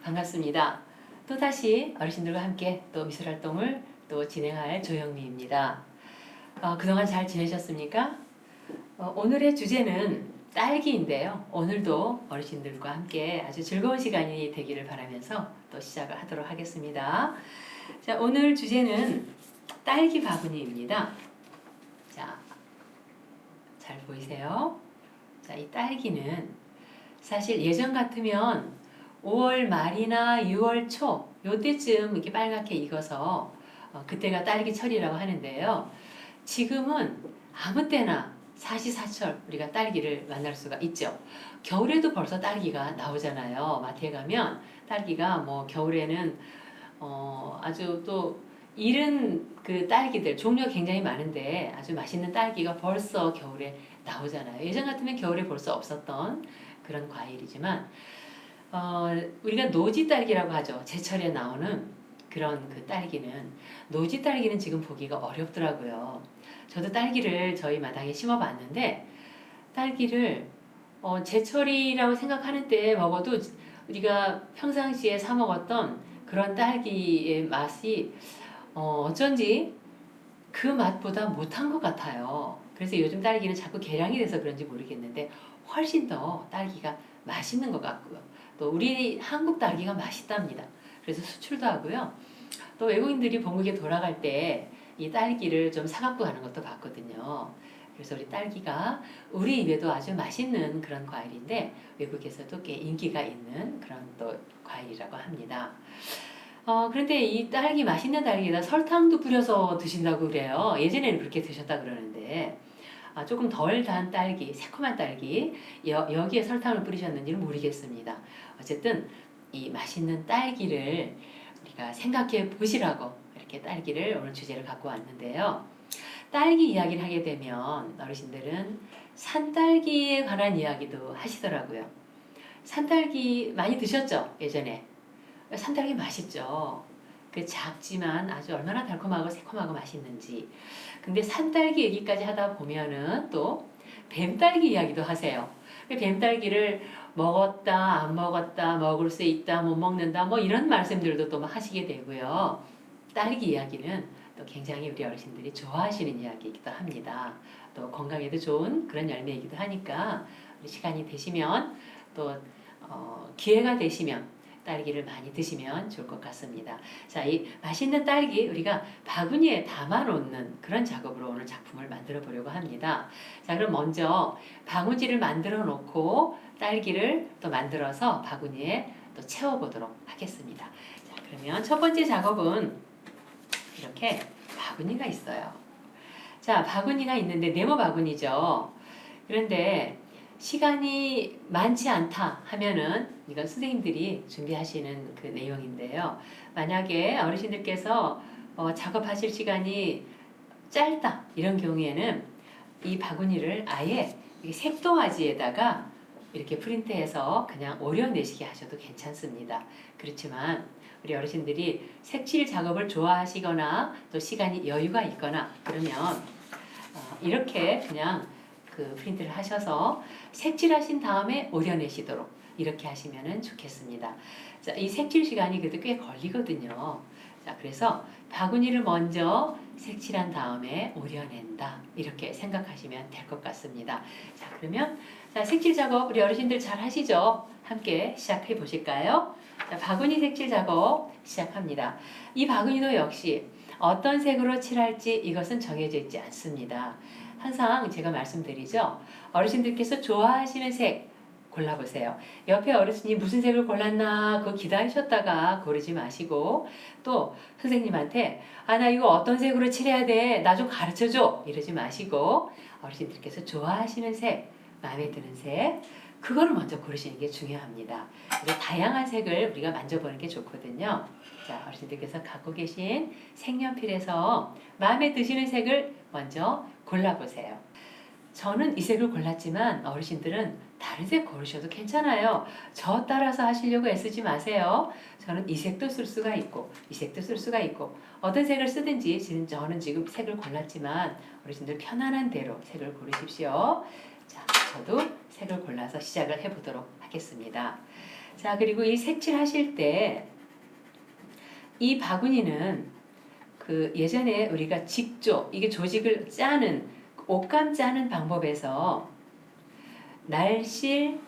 반갑습니다. 또다시 어르신들과 함께 또 미술활동을 또 진행할 조영미입니다. 그동안 잘 지내셨습니까? 오늘의 주제는 딸기인데요. 오늘도 어르신들과 함께 아주 즐거운 시간이 되기를 바라면서 또 시작을 하도록 하겠습니다. 자, 오늘 주제는 딸기 바구니입니다. 자, 잘 보이세요? 자, 이 딸기는 사실 예전 같으면 5월 말이나 6월 초 요때쯤 이렇게 빨갛게 익어서 그때가 딸기철이라고 하는데요. 지금은 아무 때나 사시사철 우리가 딸기를 만날 수가 있죠. 겨울에도 벌써 딸기가 나오잖아요. 마트에 가면 딸기가 뭐 겨울에는 아주 또 이른 그 딸기들 종류가 굉장히 많은데 아주 맛있는 딸기가 벌써 겨울에 나오잖아요. 예전 같으면 겨울에 벌써 없었던 그런 과일이지만 우리가 노지 딸기라고 하죠. 제철에 나오는 그런 그 딸기는 노지 딸기는 지금 보기가 어렵더라고요. 저도 딸기를 저희 마당에 심어봤는데 딸기를 제철이라고 생각하는 때 먹어도 우리가 평상시에 사 먹었던 그런 딸기의 맛이 어쩐지 그 맛보다 못한 것 같아요. 그래서 요즘 딸기는 자꾸 개량이 돼서 그런지 모르겠는데 훨씬 더 딸기가 맛있는 것 같고요. 또 우리 한국 딸기가 맛있답니다. 그래서 수출도 하고요. 또 외국인들이 본국에 돌아갈 때 이 딸기를 좀 사갖고 가는 것도 봤거든요. 그래서 우리 딸기가 우리 입에도 아주 맛있는 그런 과일인데 외국에서도 꽤 인기가 있는 그런 또 과일이라고 합니다. 그런데 이 딸기 맛있는 딸기에다 설탕도 뿌려서 드신다고 그래요. 예전에는 그렇게 드셨다 그러는데 조금 덜 단 딸기, 새콤한 딸기 여기에 설탕을 뿌리셨는지는 모르겠습니다. 어쨌든 이 맛있는 딸기를 우리가 생각해 보시라고 이렇게 딸기를 오늘 주제를 갖고 왔는데요. 딸기 이야기를 하게 되면 어르신들은 산딸기에 관한 이야기도 하시더라고요. 산딸기 많이 드셨죠? 예전에. 산딸기 맛있죠. 그 작지만 아주 얼마나 달콤하고 새콤하고 맛있는지. 근데 산딸기 얘기까지 하다 보면은 또 뱀딸기 이야기도 하세요. 뱀딸기를 먹었다, 안 먹었다, 먹을 수 있다, 못 먹는다, 뭐 이런 말씀들도 또 하시게 되고요. 딸기 이야기는 또 굉장히 우리 어르신들이 좋아하시는 이야기이기도 합니다. 또 건강에도 좋은 그런 열매이기도 하니까 우리 시간이 되시면 또 기회가 되시면 딸기를 많이 드시면 좋을 것 같습니다. 자, 이 맛있는 딸기 우리가 바구니에 담아 놓는 그런 작업으로 오늘 작품을 만들어 보려고 합니다. 자, 그럼 먼저 바구니를 만들어 놓고 딸기를 또 만들어서 바구니에 또 채워 보도록 하겠습니다. 자, 그러면 첫 번째 작업은 이렇게 바구니가 있어요. 자, 바구니가 있는데 네모 바구니죠. 그런데 시간이 많지 않다 하면은 이건 선생님들이 준비하시는 그 내용인데요. 만약에 어르신들께서 작업하실 시간이 짧다 이런 경우에는 이 바구니를 아예 색동아지에다가 이렇게 프린트해서 그냥 오려내시게 하셔도 괜찮습니다. 그렇지만 우리 어르신들이 색칠 작업을 좋아하시거나 또 시간이 여유가 있거나 그러면 이렇게 그냥 그 프린트를 하셔서 색칠하신 다음에 오려내시도록 이렇게 하시면 좋겠습니다. 자, 이 색칠 시간이 그래도 꽤 걸리거든요. 자, 그래서 바구니를 먼저 색칠한 다음에 오려낸다 이렇게 생각하시면 될 것 같습니다. 자, 그러면 자, 색칠 작업 우리 어르신들 잘 하시죠? 함께 시작해 보실까요? 자, 바구니 색칠 작업 시작합니다. 이 바구니도 역시 어떤 색으로 칠할지 이것은 정해져 있지 않습니다. 항상 제가 말씀드리죠. 어르신들께서 좋아하시는 색 골라보세요. 옆에 어르신이 무슨 색을 골랐나 그거 기다리셨다가 고르지 마시고 또 선생님한테 나 이거 어떤 색으로 칠해야 돼? 나 좀 가르쳐줘 이러지 마시고 어르신들께서 좋아하시는 색 마음에 드는 색 그거를 먼저 고르시는 게 중요합니다. 다양한 색을 우리가 만져보는 게 좋거든요. 자, 어르신들께서 갖고 계신 색연필에서 마음에 드시는 색을 먼저 골라보세요. 저는 이 색을 골랐지만 어르신들은 다른 색 고르셔도 괜찮아요. 저 따라서 하시려고 애쓰지 마세요. 저는 이 색도 쓸 수가 있고 이 색도 쓸 수가 있고 어떤 색을 쓰든지 저는 지금 색을 골랐지만 어르신들 편안한 대로 색을 고르십시오. 자, 저도 색을 골라서 시작을 해보도록 하겠습니다. 자, 그리고 이 색칠하실 때 이 바구니는 그 예전에 우리가 직조, 이게 조직을 짜는 옷감 짜는 방법에서 날실,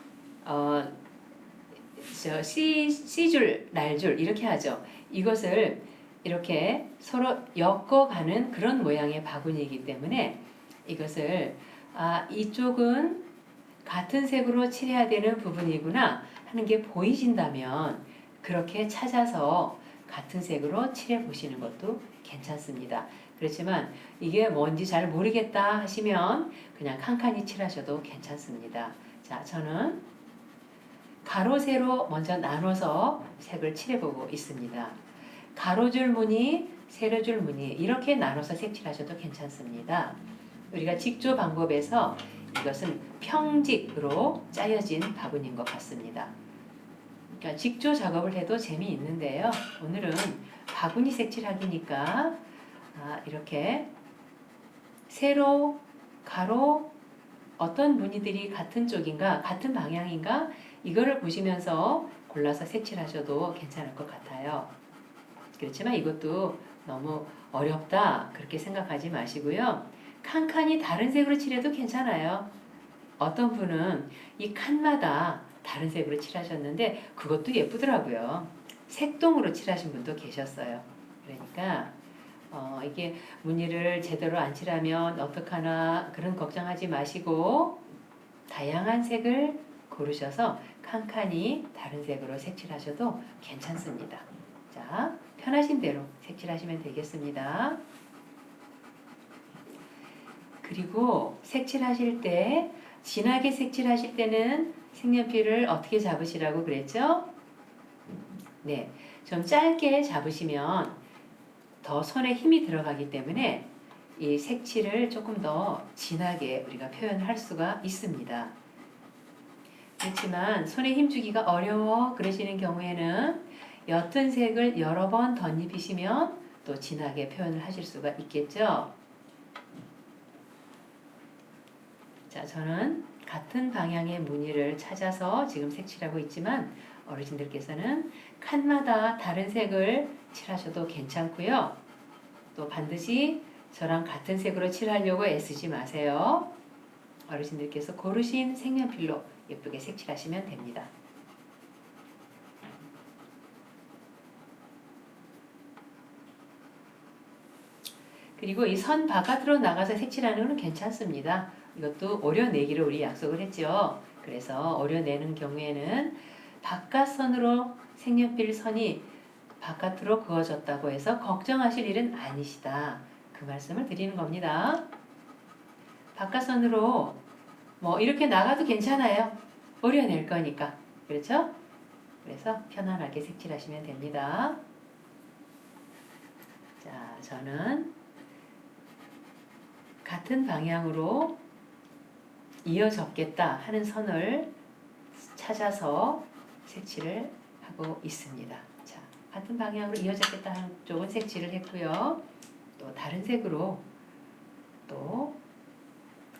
C줄, 날줄 이렇게 하죠. 이것을 이렇게 서로 엮어가는 그런 모양의 바구니이기 때문에 이것을 이쪽은 같은 색으로 칠해야 되는 부분이구나 하는 게 보이신다면 그렇게 찾아서 같은 색으로 칠해 보시는 것도 괜찮습니다. 그렇지만 이게 뭔지 잘 모르겠다 하시면 그냥 칸칸이 칠하셔도 괜찮습니다. 자, 저는 가로 세로 먼저 나눠서 색을 칠해보고 있습니다. 가로줄 무늬, 세로줄 무늬 이렇게 나눠서 색칠하셔도 괜찮습니다. 우리가 직조 방법에서 이것은 평직으로 짜여진 바구니인 것 같습니다. 그러니까 직조 작업을 해도 재미있는데요. 오늘은 바구니 색칠하기니까 이렇게 세로, 가로 어떤 무늬들이 같은 쪽인가, 같은 방향인가 이거를 보시면서 골라서 색칠하셔도 괜찮을 것 같아요. 그렇지만 이것도 너무 어렵다 그렇게 생각하지 마시고요. 칸칸이 다른 색으로 칠해도 괜찮아요. 어떤 분은 이 칸마다 다른 색으로 칠하셨는데 그것도 예쁘더라고요. 색동으로 칠하신 분도 계셨어요. 그러니까 이게 무늬를 제대로 안 칠하면 어떡하나 그런 걱정하지 마시고 다양한 색을 고르셔서 칸칸이 다른 색으로 색칠하셔도 괜찮습니다. 자, 편하신 대로 색칠하시면 되겠습니다. 그리고 색칠하실 때 진하게 색칠하실 때는 색연필을 어떻게 잡으시라고 그랬죠? 네, 좀 짧게 잡으시면 더 손에 힘이 들어가기 때문에 이 색칠을 조금 더 진하게 우리가 표현할 수가 있습니다. 그렇지만 손에 힘주기가 어려워 그러시는 경우에는 옅은 색을 여러 번 덧입히시면 또 진하게 표현을 하실 수가 있겠죠. 자, 저는 같은 방향의 무늬를 찾아서 지금 색칠하고 있지만 어르신들께서는 칸마다 다른 색을 칠하셔도 괜찮고요. 또 반드시 저랑 같은 색으로 칠하려고 애쓰지 마세요. 어르신들께서 고르신 색연필로 예쁘게 색칠하시면 됩니다. 그리고 이 선 바깥으로 나가서 색칠하는 건 괜찮습니다. 이것도 오려내기로 우리 약속을 했죠. 그래서 오려내는 경우에는 바깥선으로 색연필 선이 바깥으로 그어졌다고 해서 걱정하실 일은 아니시다. 그 말씀을 드리는 겁니다. 바깥선으로 뭐 이렇게 나가도 괜찮아요. 오려낼 거니까. 그렇죠? 그래서 편안하게 색칠하시면 됩니다. 자, 저는 같은 방향으로 이어졌겠다 하는 선을 찾아서 색칠을 하고 있습니다. 자, 같은 방향으로 이어졌겠다 하는 쪽은 색칠을 했고요. 또 다른 색으로 또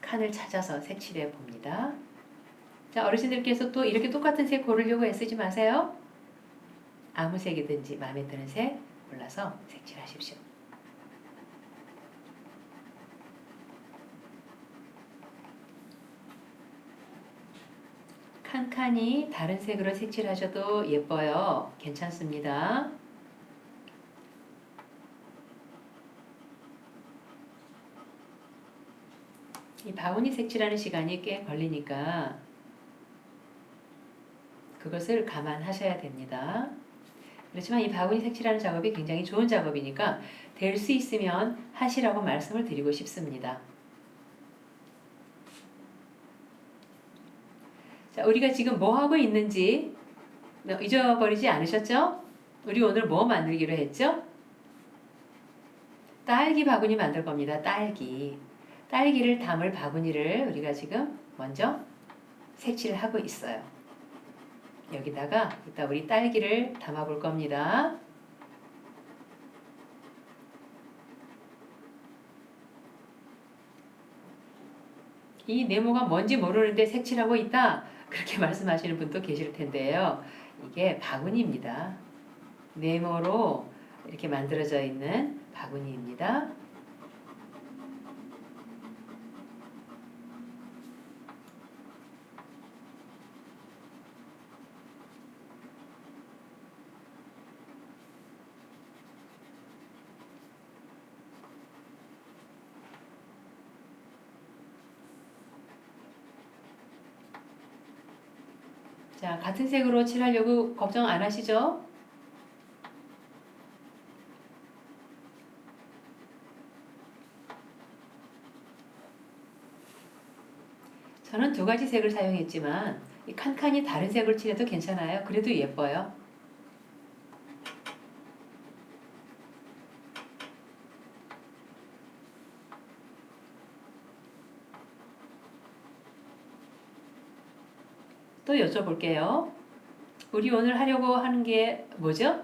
칸을 찾아서 색칠해 봅니다. 자, 어르신들께서 또 이렇게 똑같은 색 고르려고 애쓰지 마세요. 아무 색이든지 마음에 드는 색 골라서 색칠하십시오. 칸칸이 다른 색으로 색칠하셔도 예뻐요. 괜찮습니다. 이 바구니 색칠하는 시간이 꽤 걸리니까 그것을 감안하셔야 됩니다. 그렇지만 이 바구니 색칠하는 작업이 굉장히 좋은 작업이니까 될 수 있으면 하시라고 말씀을 드리고 싶습니다. 자, 우리가 지금 뭐 하고 있는지 잊어버리지 않으셨죠? 우리 오늘 뭐 만들기로 했죠? 딸기 바구니 만들 겁니다. 딸기를 담을 바구니를 우리가 지금 먼저 색칠을 하고 있어요. 여기다가 이따 우리 딸기를 담아 볼 겁니다. 이 네모가 뭔지 모르는데 색칠하고 있다. 그렇게 말씀하시는 분도 계실 텐데요. 이게 바구니입니다. 네모로 이렇게 만들어져 있는 바구니입니다. 자, 같은 색으로 칠하려고 걱정 안 하시죠? 저는 두 가지 색을 사용했지만 이 칸칸이 다른 색을 칠해도 괜찮아요. 그래도 예뻐요. 또 여쭤볼게요. 우리 오늘 하려고 하는 게 뭐죠?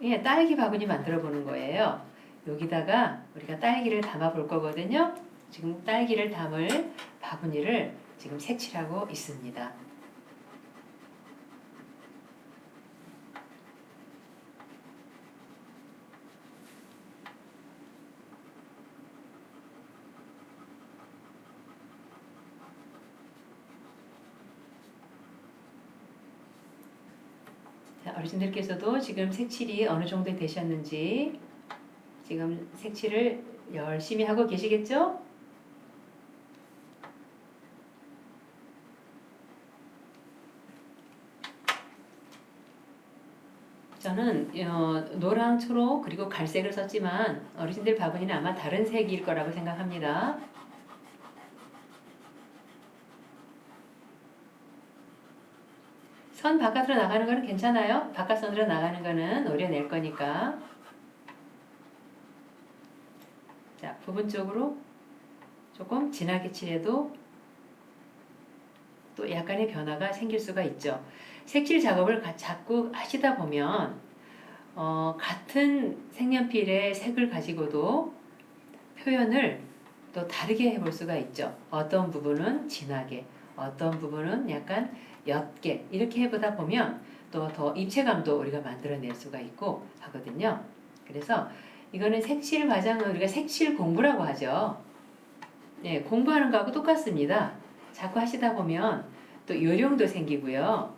예, 딸기 바구니 만들어 보는 거예요. 여기다가 우리가 딸기를 담아 볼 거거든요. 지금 딸기를 담을 바구니를 지금 색칠하고 있습니다. 자, 어르신들께서도 지금 색칠이 어느 정도 되셨는지 지금 색칠을 열심히 하고 계시겠죠? 저는 노랑, 초록 그리고 갈색을 썼지만 어르신들 바구니는 아마 다른 색일 거라고 생각합니다. 선 바깥으로 나가는 거는 괜찮아요. 바깥선으로 나가는 거는 오려낼 거니까. 자, 부분 쪽으로 조금 진하게 칠해도 또 약간의 변화가 생길 수가 있죠. 색칠 작업을 자꾸 하시다 보면 같은 색연필의 색을 가지고도 표현을 또 다르게 해볼 수가 있죠. 어떤 부분은 진하게, 어떤 부분은 약간 옅게 이렇게 해보다 보면 또 더 입체감도 우리가 만들어낼 수가 있고 하거든요. 그래서 이거는 색칠 과정은 우리가 색칠 공부라고 하죠. 네, 공부하는 거하고 똑같습니다. 자꾸 하시다 보면 또 요령도 생기고요.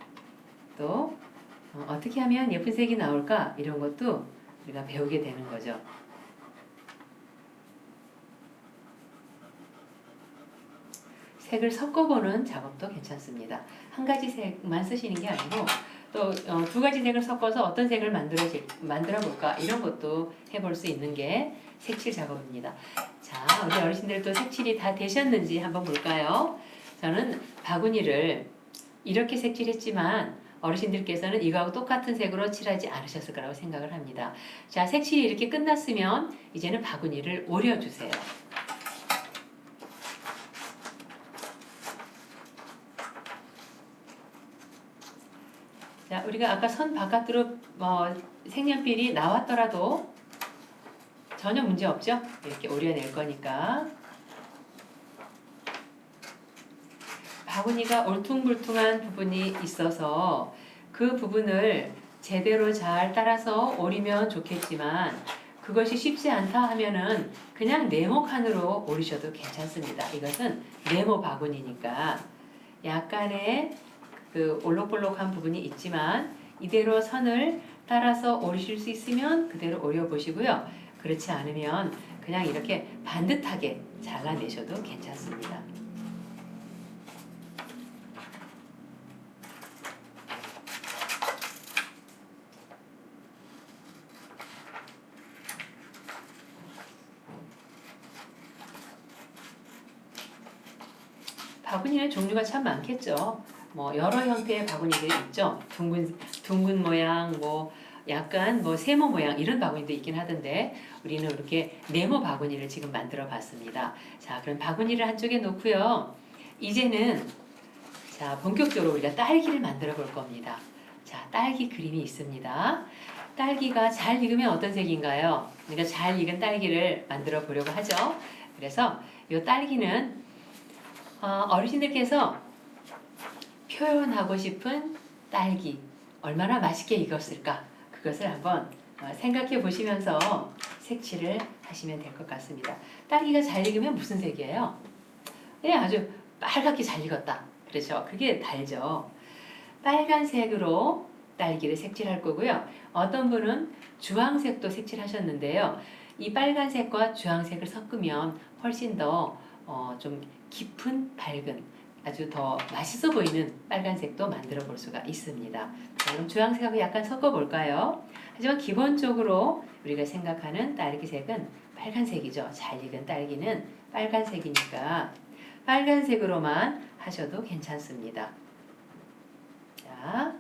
또 어떻게 하면 예쁜 색이 나올까 이런 것도 우리가 배우게 되는 거죠. 색을 섞어보는 작업도 괜찮습니다. 한 가지 색만 쓰시는 게 아니고 또 두 가지 색을 섞어서 어떤 색을 만들어 볼까 이런 것도 해볼 수 있는 게 색칠 작업입니다. 자, 우리 어르신들도 색칠이 다 되셨는지 한번 볼까요? 저는 바구니를 이렇게 색칠했지만 어르신들께서는 이거하고 똑같은 색으로 칠하지 않으셨을 거라고 생각을 합니다. 자, 색칠이 이렇게 끝났으면 이제는 바구니를 오려주세요. 자, 우리가 아까 선 바깥으로 색연필이 나왔더라도 전혀 문제 없죠? 이렇게 오려낼 거니까. 바구니가 울퉁불퉁한 부분이 있어서 그 부분을 제대로 잘 따라서 오리면 좋겠지만 그것이 쉽지 않다 하면은 그냥 네모 칸으로 오리셔도 괜찮습니다. 이것은 네모 바구니니까 약간의 그 올록볼록한 부분이 있지만 이대로 선을 따라서 오리실 수 있으면 그대로 오려 보시고요. 그렇지 않으면 그냥 이렇게 반듯하게 잘라내셔도 괜찮습니다. 바구니는 종류가 참 많겠죠. 뭐 여러 형태의 바구니들이 있죠. 둥근 모양, 뭐 약간 뭐 세모 모양 이런 바구니도 있긴 하던데 우리는 이렇게 네모 바구니를 지금 만들어 봤습니다. 자, 그럼 바구니를 한쪽에 놓고요. 이제는 자, 본격적으로 우리가 딸기를 만들어 볼 겁니다. 자, 딸기 그림이 있습니다. 딸기가 잘 익으면 어떤 색인가요? 우리가 잘 익은 딸기를 만들어 보려고 하죠. 그래서 이 딸기는 어르신들께서 표현하고 싶은 딸기 얼마나 맛있게 익었을까? 그것을 한번 생각해 보시면서 색칠을 하시면 될 것 같습니다. 딸기가 잘 익으면 무슨 색이에요? 그냥 아주 빨갛게 잘 익었다. 그렇죠? 그게 달죠. 빨간색으로 딸기를 색칠할 거고요. 어떤 분은 주황색도 색칠하셨는데요. 이 빨간색과 주황색을 섞으면 훨씬 더 좀 깊은 밝은 아주 더 맛있어 보이는 빨간색도 만들어 볼 수가 있습니다. 자, 그럼 주황색하고 약간 섞어 볼까요? 하지만 기본적으로 우리가 생각하는 딸기색은 빨간색이죠. 잘 익은 딸기는 빨간색이니까 빨간색으로만 하셔도 괜찮습니다. 자,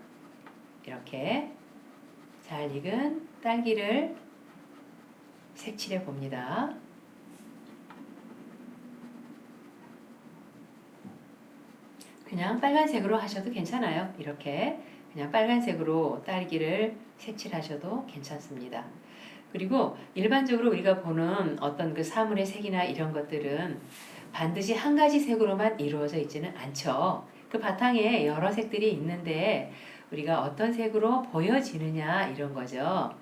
이렇게 잘 익은 딸기를 색칠해 봅니다. 그냥 빨간색으로 하셔도 괜찮아요. 이렇게 그냥 빨간색으로 딸기를 색칠하셔도 괜찮습니다. 그리고 일반적으로 우리가 보는 어떤 그 사물의 색이나 이런 것들은 반드시 한 가지 색으로만 이루어져 있지는 않죠. 그 바탕에 여러 색들이 있는데 우리가 어떤 색으로 보여지느냐 이런 거죠.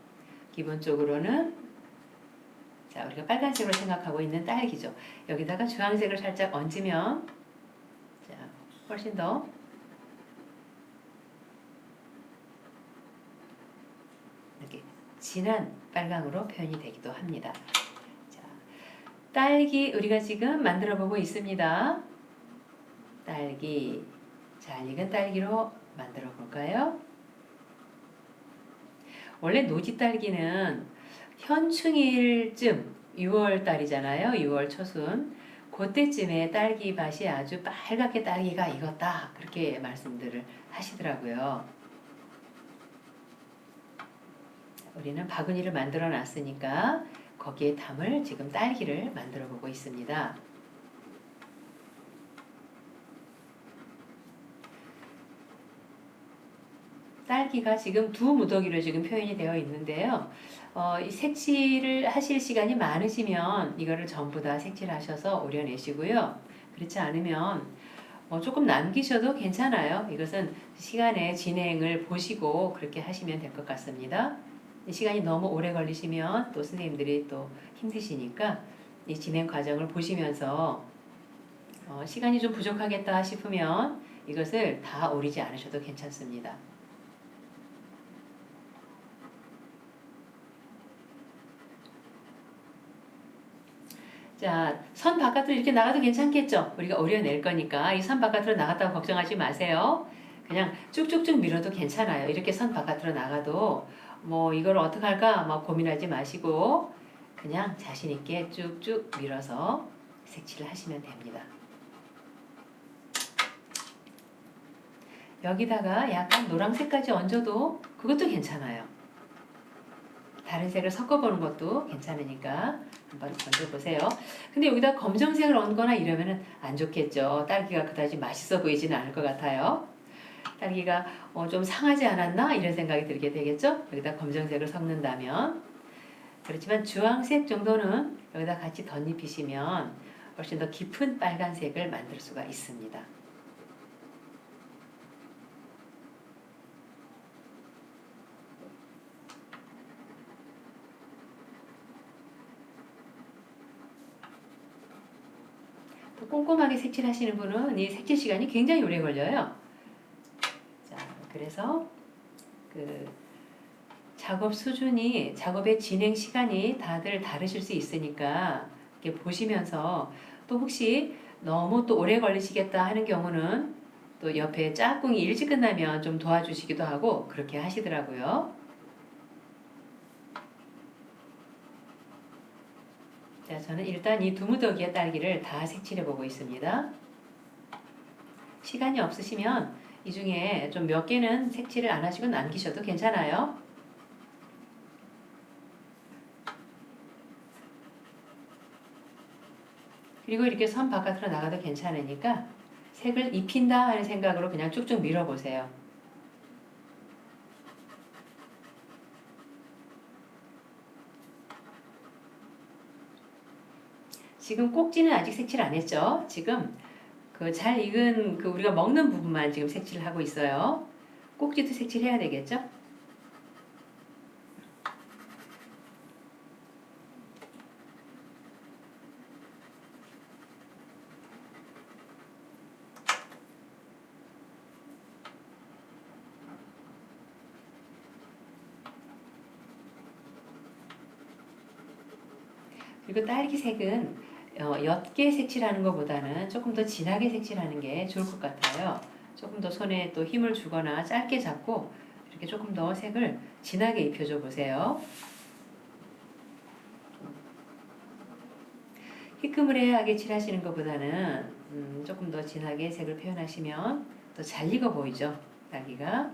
기본적으로는 자, 우리가 빨간색으로 생각하고 있는 딸기죠. 여기다가 주황색을 살짝 얹으면 자, 훨씬 더 이렇게 진한 빨강으로 표현이 되기도 합니다. 자, 딸기 우리가 지금 만들어 보고 있습니다. 딸기 잘 익은 딸기로 만들어 볼까요? 원래 노지 딸기는 현충일쯤 6월 달이잖아요. 6월 초순 그때쯤에 딸기 밭이 아주 빨갛게 딸기가 익었다 그렇게 말씀들을 하시더라고요. 우리는 바구니를 만들어 놨으니까 거기에 담을 지금 딸기를 만들어 보고 있습니다. 딸기가 지금 두 무더기로 지금 표현이 되어 있는데요. 이 색칠을 하실 시간이 많으시면 이거를 전부 다 색칠하셔서 오려내시고요. 그렇지 않으면 조금 남기셔도 괜찮아요. 이것은 시간의 진행을 보시고 그렇게 하시면 될 것 같습니다. 시간이 너무 오래 걸리시면 또 선생님들이 또 힘드시니까 이 진행 과정을 보시면서 시간이 좀 부족하겠다 싶으면 이것을 다 오리지 않으셔도 괜찮습니다. 자, 선 바깥으로 이렇게 나가도 괜찮겠죠? 우리가 오려낼 거니까 이 선 바깥으로 나갔다고 걱정하지 마세요. 그냥 쭉쭉쭉 밀어도 괜찮아요. 이렇게 선 바깥으로 나가도 뭐 이걸 어떻게 할까 막 고민하지 마시고 그냥 자신 있게 쭉쭉 밀어서 색칠을 하시면 됩니다. 여기다가 약간 노란색까지 얹어도 그것도 괜찮아요. 다른 색을 섞어보는 것도 괜찮으니까 한번 얹어보세요. 근데 여기다 검정색을 얹거나 이러면 안 좋겠죠. 딸기가 그다지 맛있어 보이지는 않을 것 같아요. 딸기가 좀 상하지 않았나 이런 생각이 들게 되겠죠. 여기다 검정색을 섞는다면 그렇지만 주황색 정도는 여기다 같이 덧입히시면 훨씬 더 깊은 빨간색을 만들 수가 있습니다. 또 꼼꼼하게 색칠하시는 분은 이 색칠 시간이 굉장히 오래 걸려요. 자, 그래서 그 작업 수준이 작업의 진행 시간이 다들 다르실 수 있으니까 이렇게 보시면서 또 혹시 너무 또 오래 걸리시겠다 하는 경우는 또 옆에 짝꿍이 일찍 끝나면 좀 도와주시기도 하고 그렇게 하시더라고요. 자, 저는 일단 이 두 무더기의 딸기를 다 색칠해 보고 있습니다. 시간이 없으시면 이 중에 좀 몇 개는 색칠을 안 하시고 남기셔도 괜찮아요. 그리고 이렇게 선 바깥으로 나가도 괜찮으니까 색을 입힌다 하는 생각으로 그냥 쭉쭉 밀어보세요. 지금 꼭지는 아직 색칠 안 했죠? 지금 그 잘 익은 그 우리가 먹는 부분만 지금 색칠을 하고 있어요. 꼭지도 색칠해야 되겠죠? 그리고 딸기색은 옅게 색칠하는 것보다는 조금 더 진하게 색칠하는 게 좋을 것 같아요. 조금 더 손에 또 힘을 주거나 짧게 잡고 이렇게 조금 더 색을 진하게 입혀줘 보세요. 희끄무레하게 칠하시는 것보다는 조금 더 진하게 색을 표현하시면 더 잘 익어 보이죠, 딸기가.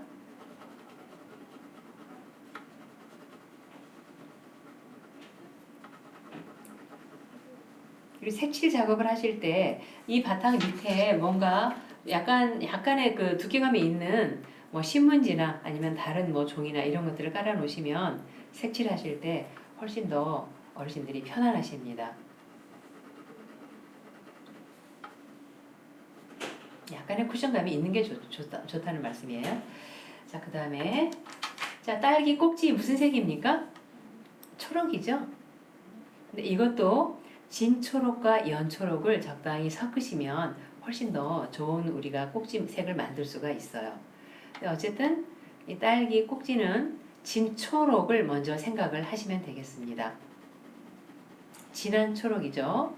그리고 색칠 작업을 하실 때 이 바탕 밑에 뭔가 약간의 그 두께감이 있는 뭐 신문지나 아니면 다른 뭐 종이나 이런 것들을 깔아 놓으시면 색칠하실 때 훨씬 더 어르신들이 편안하십니다. 약간의 쿠션감이 있는 게 좋다는 말씀이에요. 자, 그 다음에 자, 딸기 꼭지 무슨 색입니까? 초록이죠? 근데 이것도 진초록과 연초록을 적당히 섞으시면 훨씬 더 좋은 우리가 꼭지 색을 만들 수가 있어요. 근데 어쨌든 이 딸기 꼭지는 진초록을 먼저 생각을 하시면 되겠습니다. 진한 초록이죠.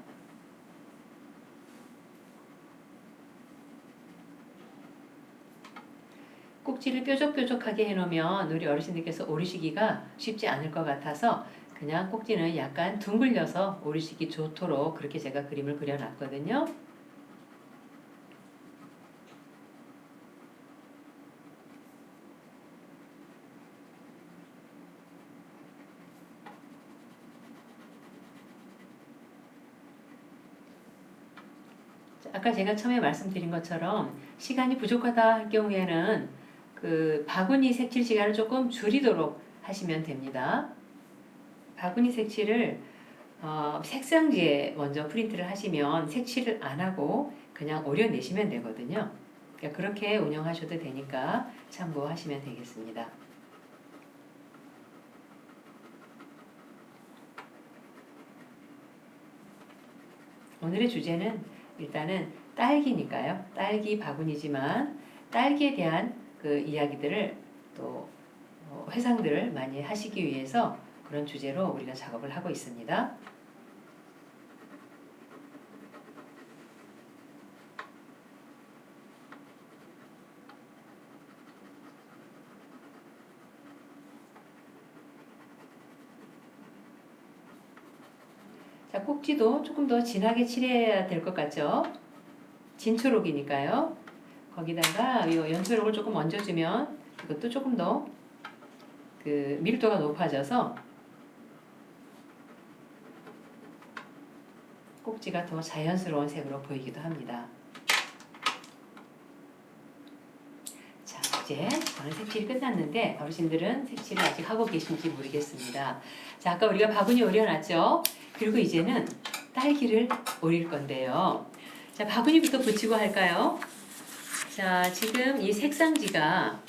꼭지를 뾰족뾰족하게 해놓으면 우리 어르신들께서 오리시기가 쉽지 않을 것 같아서 그냥 꼭지는 약간 둥글려서 오리시기 좋도록 그렇게 제가 그림을 그려놨거든요. 아까 제가 처음에 말씀드린 것처럼 시간이 부족하다 할 경우에는 그 바구니 색칠 시간을 조금 줄이도록 하시면 됩니다. 바구니 색칠을 색상지에 먼저 프린트를 하시면 색칠을 안 하고 그냥 오려내시면 되거든요. 그러니까 그렇게 운영하셔도 되니까 참고하시면 되겠습니다. 오늘의 주제는 일단은 딸기니까요. 딸기 바구니지만 딸기에 대한 그 이야기들을 또 회상들을 많이 하시기 위해서 그런 주제로 우리가 작업을 하고 있습니다. 자, 꼭지도 조금 더 진하게 칠해야 될 것 같죠? 진초록이니까요. 거기다가 이 연초록을 조금 얹어주면 이것도 조금 더 그 밀도가 높아져서 꼭지가 더 자연스러운 색으로 보이기도 합니다. 자, 이제 저는 색칠이 끝났는데 어르신들은 색칠을 아직 하고 계신지 모르겠습니다. 자, 아까 우리가 바구니 오려놨죠? 그리고 이제는 딸기를 오릴 건데요. 자, 바구니부터 붙이고 할까요? 자, 지금 이 색상지가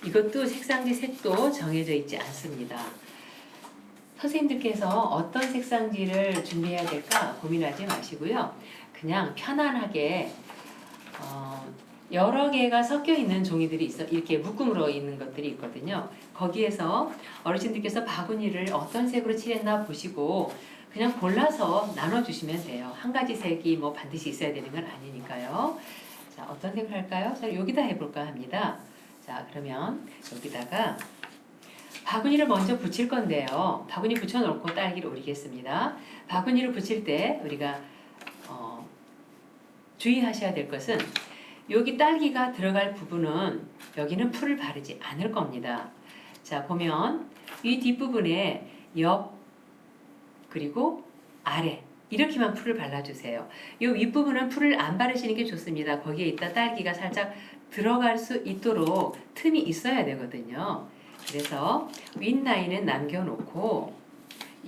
이것도 색상지 색도 정해져 있지 않습니다. 선생님들께서 어떤 색상지를 준비해야 될까 고민하지 마시고요. 그냥 편안하게 여러 개가 섞여 있는 종이들이 있어 이렇게 묶음으로 있는 것들이 있거든요. 거기에서 어르신들께서 바구니를 어떤 색으로 칠했나 보시고 그냥 골라서 나눠주시면 돼요. 한 가지 색이 뭐 반드시 있어야 되는 건 아니니까요. 자, 어떤 색을 할까요? 자, 여기다 해볼까 합니다. 자, 그러면 여기다가 바구니를 먼저 붙일 건데요. 바구니 붙여놓고 딸기를 오리겠습니다. 바구니를 붙일 때 우리가 주의하셔야 될 것은 여기 딸기가 들어갈 부분은 여기는 풀을 바르지 않을 겁니다. 자, 보면 이 뒷부분에 옆 그리고 아래 이렇게만 풀을 발라주세요. 이 윗부분은 풀을 안 바르시는 게 좋습니다. 거기에 있다 딸기가 살짝 들어갈 수 있도록 틈이 있어야 되거든요. 그래서 윗 라인은 남겨놓고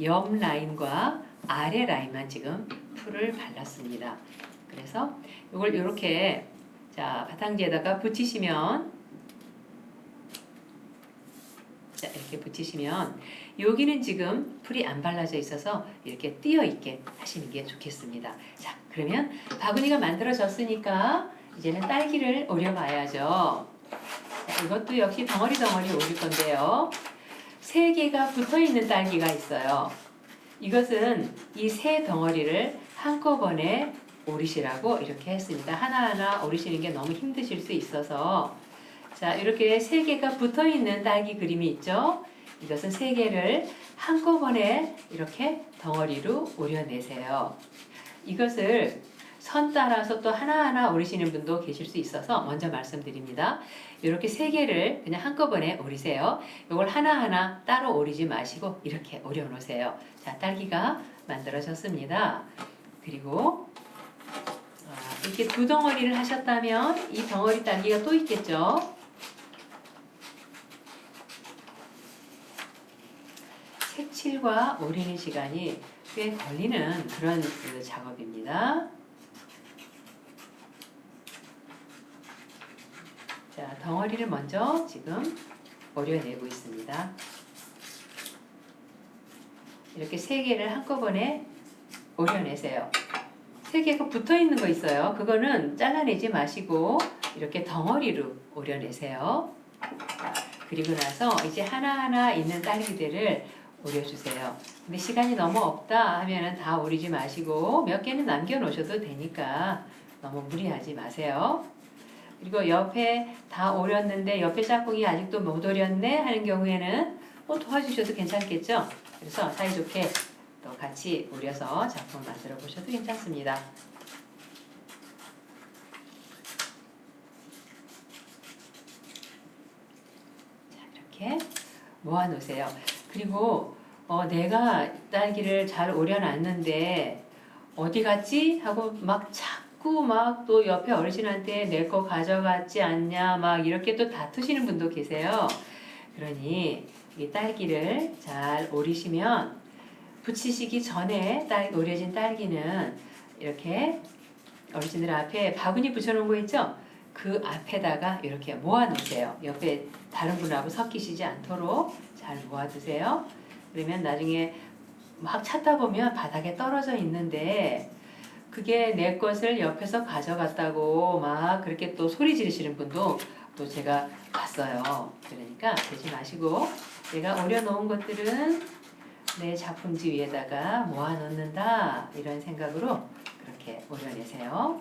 옆 라인과 아래 라인만 지금 풀을 발랐습니다. 그래서 이걸 이렇게 자 바탕지에다가 붙이시면 자 이렇게 붙이시면 여기는 지금 풀이 안 발라져 있어서 이렇게 띄어 있게 하시는 게 좋겠습니다. 자 그러면 바구니가 만들어졌으니까 이제는 딸기를 오려봐야죠. 자, 이것도 역시 덩어리 오릴 건데요. 3개가 붙어 있는 딸기가 있어요. 이것은 이 세 덩어리를 한꺼번에 오리시라고 이렇게 했습니다. 하나하나 오리시는 게 너무 힘드실 수 있어서 자 이렇게 3개가 붙어 있는 딸기 그림이 있죠. 이것은 3개를 한꺼번에 이렇게 덩어리로 오려내세요. 이것을 선 따라서 또 하나하나 오리시는 분도 계실 수 있어서 먼저 말씀드립니다. 이렇게 3개를 그냥 한꺼번에 오리세요. 이걸 하나하나 따로 오리지 마시고 이렇게 오려 놓으세요. 자, 딸기가 만들어졌습니다. 그리고 이렇게 2덩어리를 하셨다면 이 덩어리 딸기가 또 있겠죠. 색칠과 오리는 시간이 꽤 걸리는 그런 작업입니다. 자, 덩어리를 먼저 지금 오려내고 있습니다. 이렇게 3개를 한꺼번에 오려내세요. 3개가 붙어 있는 거 있어요. 그거는 잘라내지 마시고 이렇게 덩어리로 오려내세요. 그리고 나서 이제 하나하나 있는 딸기들을 오려주세요. 근데 시간이 너무 없다 하면은 다 오리지 마시고 몇 개는 남겨 놓으셔도 되니까 너무 무리하지 마세요. 그리고 옆에 다 오렸는데 옆에 짝꿍이 아직도 못 오렸네 하는 경우에는 도와주셔도 괜찮겠죠? 그래서 사이좋게 또 같이 오려서 작품을 만들어 보셔도 괜찮습니다. 자, 이렇게 모아 놓으세요. 그리고 내가 딸기를 잘 오려놨는데 어디 갔지? 하고 막 또 옆에 어르신한테 내 거 가져갔지 않냐 막 이렇게 또 다투시는 분도 계세요. 그러니 이 딸기를 잘 오리시면 붙이시기 전에 오려진 딸기는 이렇게 어르신들 앞에 바구니 붙여놓은 거 있죠? 그 앞에다가 이렇게 모아 놓으세요. 옆에 다른 분하고 섞이시지 않도록 잘 모아 두세요. 그러면 나중에 막 찾다 보면 바닥에 떨어져 있는데 그게 내 것을 옆에서 가져갔다고 막 그렇게 또 소리 지르시는 분도 또 제가 봤어요. 그러니까 그러지 마시고 내가 오려놓은 것들은 내 작품지 위에다가 모아놓는다 이런 생각으로 그렇게 오려내세요.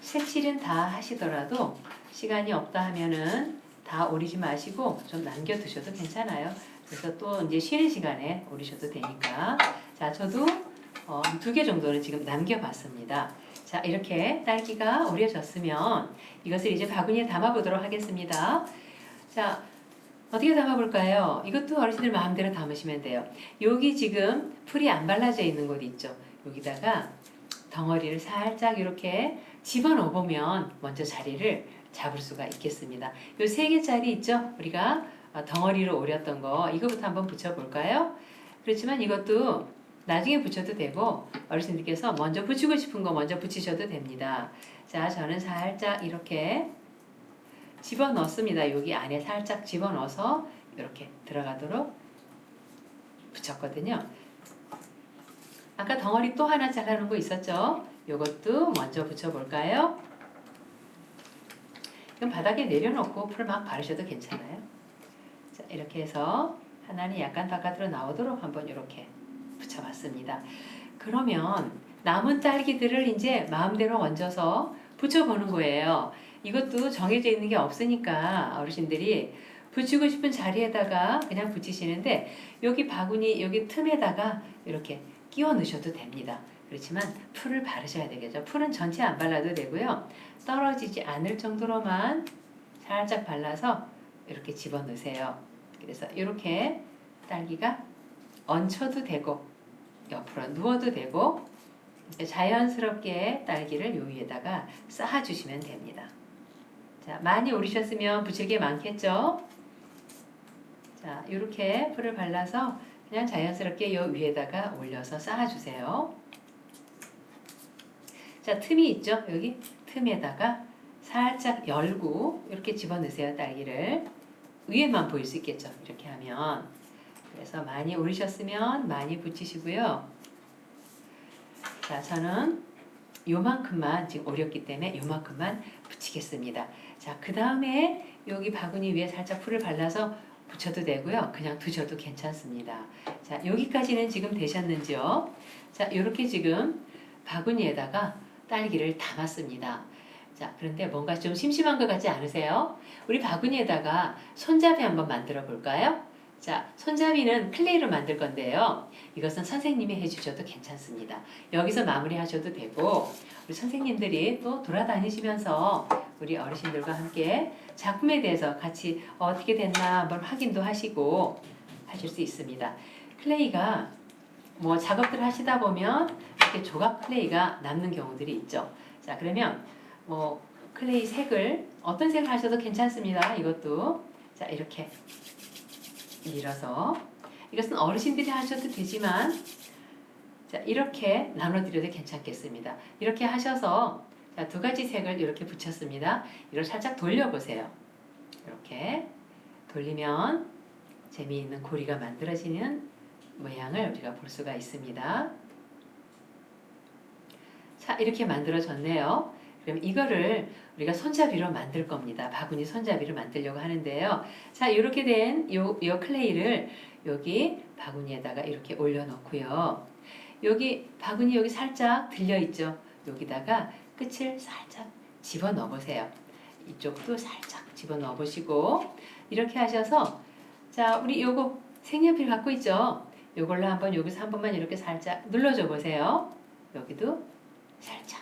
색칠은 다 하시더라도 시간이 없다 하면은 다 오리지 마시고 좀 남겨 두셔도 괜찮아요. 그래서 또 이제 쉬는 시간에 오리셔도 되니까. 자, 저도 2개 정도는 지금 남겨 봤습니다. 자, 이렇게 딸기가 오려졌으면 이것을 이제 바구니에 담아 보도록 하겠습니다. 자, 어떻게 담아 볼까요? 이것도 어르신들 마음대로 담으시면 돼요. 여기 지금 풀이 안 발라져 있는 곳 있죠. 여기다가 덩어리를 살짝 이렇게 집어넣어 보면 먼저 자리를 잡을 수가 있겠습니다. 요 3개짜리 있죠? 우리가 덩어리로 오렸던 거 이거부터 한번 붙여볼까요? 그렇지만 이것도 나중에 붙여도 되고 어르신들께서 먼저 붙이고 싶은 거 먼저 붙이셔도 됩니다. 자, 저는 살짝 이렇게 집어넣습니다. 여기 안에 살짝 집어넣어서 이렇게 들어가도록 붙였거든요. 아까 덩어리 또 하나 잘라놓은 거 있었죠? 요것도 먼저 붙여볼까요? 그럼 바닥에 내려놓고 풀 막 바르셔도 괜찮아요. 자, 이렇게 해서 하나는 약간 바깥으로 나오도록 한번 이렇게 붙여봤습니다. 그러면 남은 딸기들을 이제 마음대로 얹어서 붙여보는 거예요. 이것도 정해져 있는 게 없으니까 어르신들이 붙이고 싶은 자리에다가 그냥 붙이시는데 여기 바구니 여기 틈에다가 이렇게 끼워 넣으셔도 됩니다. 그렇지만 풀을 바르셔야 되겠죠. 풀은 전체 안 발라도 되고요. 떨어지지 않을 정도로만 살짝 발라서 이렇게 집어넣으세요. 그래서 이렇게 딸기가 얹혀도 되고 옆으로 누워도 되고 자연스럽게 딸기를 요 위에다가 쌓아주시면 됩니다. 자, 많이 오르셨으면 붙일 게 많겠죠? 자, 이렇게 풀을 발라서 그냥 자연스럽게 요 위에다가 올려서 쌓아주세요. 자, 틈이 있죠? 여기 틈에다가 살짝 열고 이렇게 집어넣으세요. 딸기를. 위에만 보일 수 있겠죠? 이렇게 하면. 그래서 많이 오르셨으면 많이 붙이시고요. 자, 저는 요만큼만 지금 오렸기 때문에 요만큼만 붙이겠습니다. 자, 그 다음에 여기 바구니 위에 살짝 풀을 발라서 붙여도 되고요. 그냥 두셔도 괜찮습니다. 자, 여기까지는 지금 되셨는지요? 자, 이렇게 지금 바구니에다가 딸기를 담았습니다. 자, 그런데 뭔가 좀 심심한 것 같지 않으세요? 우리 바구니에다가 손잡이 한번 만들어 볼까요? 자, 손잡이는 클레이로 만들 건데요. 이것은 선생님이 해주셔도 괜찮습니다. 여기서 마무리 하셔도 되고, 우리 선생님들이 또 돌아다니시면서 우리 어르신들과 함께 작품에 대해서 같이 어떻게 됐나 한번 확인도 하시고 하실 수 있습니다. 클레이가 뭐 작업들 하시다 보면 이렇게 조각 클레이가 남는 경우들이 있죠. 자, 그러면 뭐 클레이 색을 어떤 색을 하셔도 괜찮습니다. 이것도 자, 이렇게 밀어서 이것은 어르신들이 하셔도 되지만 자, 이렇게 나눠드려도 괜찮겠습니다. 이렇게 하셔서 자, 두 가지 색을 이렇게 붙였습니다. 이걸 살짝 돌려보세요. 이렇게 돌리면 재미있는 고리가 만들어지는 모양을 우리가 볼 수가 있습니다. 자, 이렇게 만들어졌네요. 그럼 이거를 우리가 손잡이로 만들 겁니다. 바구니 손잡이를 만들려고 하는데요. 자, 이렇게 된 요 클레이를 여기 바구니에다가 이렇게 올려놓고요. 여기 바구니 여기 살짝 들려 있죠. 여기다가 끝을 살짝 집어 넣어 보세요. 이쪽도 살짝 집어 넣어 보시고 이렇게 하셔서 자, 우리 요거 색연필 갖고 있죠. 요걸로 한번 여기서 한 번만 이렇게 살짝 눌러줘 보세요. 여기도 살짝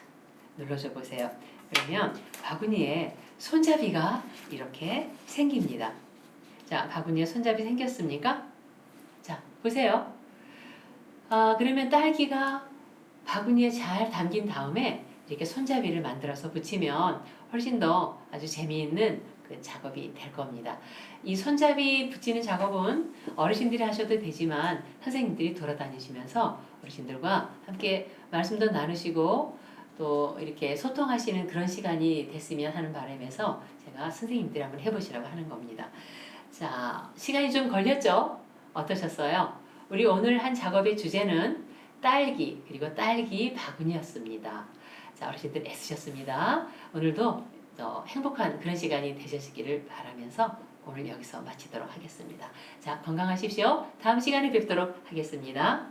눌러줘 보세요. 그러면 바구니에 손잡이가 이렇게 생깁니다. 자, 바구니에 손잡이 생겼습니까? 자, 보세요. 그러면 딸기가 바구니에 잘 담긴 다음에 이렇게 손잡이를 만들어서 붙이면 훨씬 더 아주 재미있는 그 작업이 될 겁니다. 이 손잡이 붙이는 작업은 어르신들이 하셔도 되지만 선생님들이 돌아다니시면서 어르신들과 함께 말씀도 나누시고 또 이렇게 소통하시는 그런 시간이 됐으면 하는 바람에서 제가 선생님들이 한번 해보시라고 하는 겁니다. 자, 시간이 좀 걸렸죠? 어떠셨어요? 우리 오늘 한 작업의 주제는 딸기 그리고 딸기 바구니였습니다. 자, 어르신들 애쓰셨습니다. 오늘도 행복한 그런 시간이 되셨기를 바라면서 오늘 여기서 마치도록 하겠습니다. 자, 건강하십시오. 다음 시간에 뵙도록 하겠습니다.